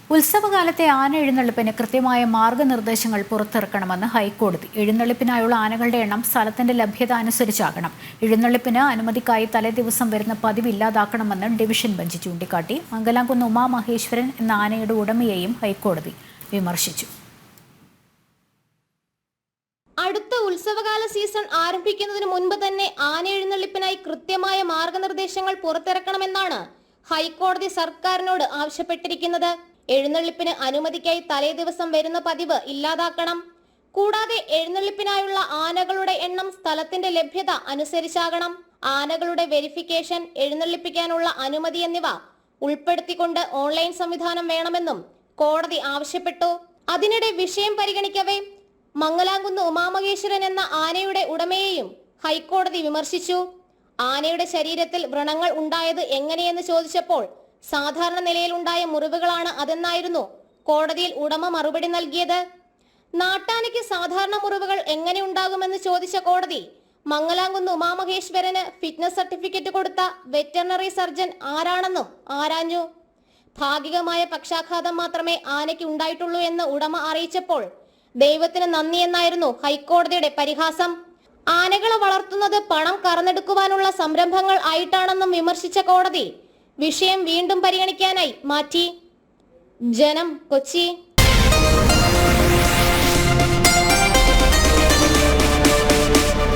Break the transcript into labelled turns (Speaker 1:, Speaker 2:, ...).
Speaker 1: ഉത്സവകാലത്തെ ആന എഴുന്നള്ളിപ്പിന് കൃത്യമായ മാർഗനിർദ്ദേശങ്ങൾ പുറത്തിറക്കണമെന്ന് ഹൈക്കോടതി. എഴുന്നള്ളിപ്പിനായുള്ള ആനകളുടെ എണ്ണം സ്ഥലത്തിന്റെ ലഭ്യത അനുസരിച്ചാകണം. എഴുന്നള്ളിപ്പിന് അനുമതിക്കായി തലേദിവസം വരുന്ന പതിവ് ഇല്ലാതാക്കണമെന്ന് ഡിവിഷൻ ബെഞ്ച് ചൂണ്ടിക്കാട്ടി. മംഗലാംകുന്ന് ഉമാമഹേശ്വരൻ എന്ന ആനയുടെ ഉടമയെയും ഹൈക്കോടതി വിമർശിച്ചു.
Speaker 2: അടുത്ത ഉത്സവകാല സീസൺ ആരംഭിക്കുന്നതിന് മുൻപ് തന്നെ ആന എഴുന്നള്ളിപ്പിനായി കൃത്യമായ മാർഗനിർദ്ദേശങ്ങൾ പുറത്തിറക്കണമെന്നാണ് ഹൈക്കോടതി സർക്കാരിനോട് ആവശ്യപ്പെട്ടിരിക്കുന്നത്. എഴുന്നള്ളിപ്പിന് അനുമതിക്കായി തലേദിവസം വരുന്ന പതിവ് ഇല്ലാതാക്കണം. കൂടാതെ എഴുന്നള്ളിപ്പിനായുള്ള ആനകളുടെ എണ്ണം സ്ഥലത്തിന്റെ ലഭ്യത അനുസരിച്ചാകണം. ആനകളുടെ വെരിഫിക്കേഷൻ, എഴുന്നള്ളിപ്പിക്കാനുള്ള അനുമതി എന്നിവ ഉൾപ്പെടുത്തിക്കൊണ്ട് ഓൺലൈൻ സംവിധാനം വേണമെന്നും കോടതി ആവശ്യപ്പെട്ടു. അതിനിടെ വിഷയം പരിഗണിക്കവേ മംഗലാംകുന്ന് ഉമാമഹേശ്വരൻ എന്ന ആനയുടെ ഉടമയെയും ഹൈക്കോടതി വിമർശിച്ചു. ആനയുടെ ശരീരത്തിൽ വ്രണങ്ങൾ ഉണ്ടായത് എങ്ങനെയെന്ന് ചോദിച്ചപ്പോൾ സാധാരണ നിലയിലുണ്ടായ മുറിവുകളാണ് അതെന്നായിരുന്നു കോടതിയിൽ ഉടമ മറുപടി നൽകിയത്. നാട്ടാനയ്ക്ക് സാധാരണ മുറിവുകൾ എങ്ങനെ ഉണ്ടാകുമെന്ന് ചോദിച്ച കോടതി മംഗലാംകുന്ന് ഉമാമഹേശ്വരന് ഫിറ്റ്നസ് സർട്ടിഫിക്കറ്റ് കൊടുത്ത വെറ്ററിനറി സർജൻ ആരാണെന്നും ആരാഞ്ഞു. ഭാഗികമായ പക്ഷാഘാതം മാത്രമേ ആനയ്ക്ക് ഉണ്ടായിട്ടുള്ളൂ എന്ന് ഉടമ അറിയിച്ചപ്പോൾ ദൈവത്തിന് നന്ദി എന്നായിരുന്നു ഹൈക്കോടതിയുടെ പരിഹാസം. ആനകളെ വളർത്തുന്നത് പണം കറന്നെടുക്കുവാനുള്ള സംരംഭങ്ങൾ ആയിട്ടാണെന്നും വിമർശിച്ച കോടതി വിഷയം വീണ്ടും പരിഗണിക്കാനായി മാറ്റി. ജനം, കൊച്ചി.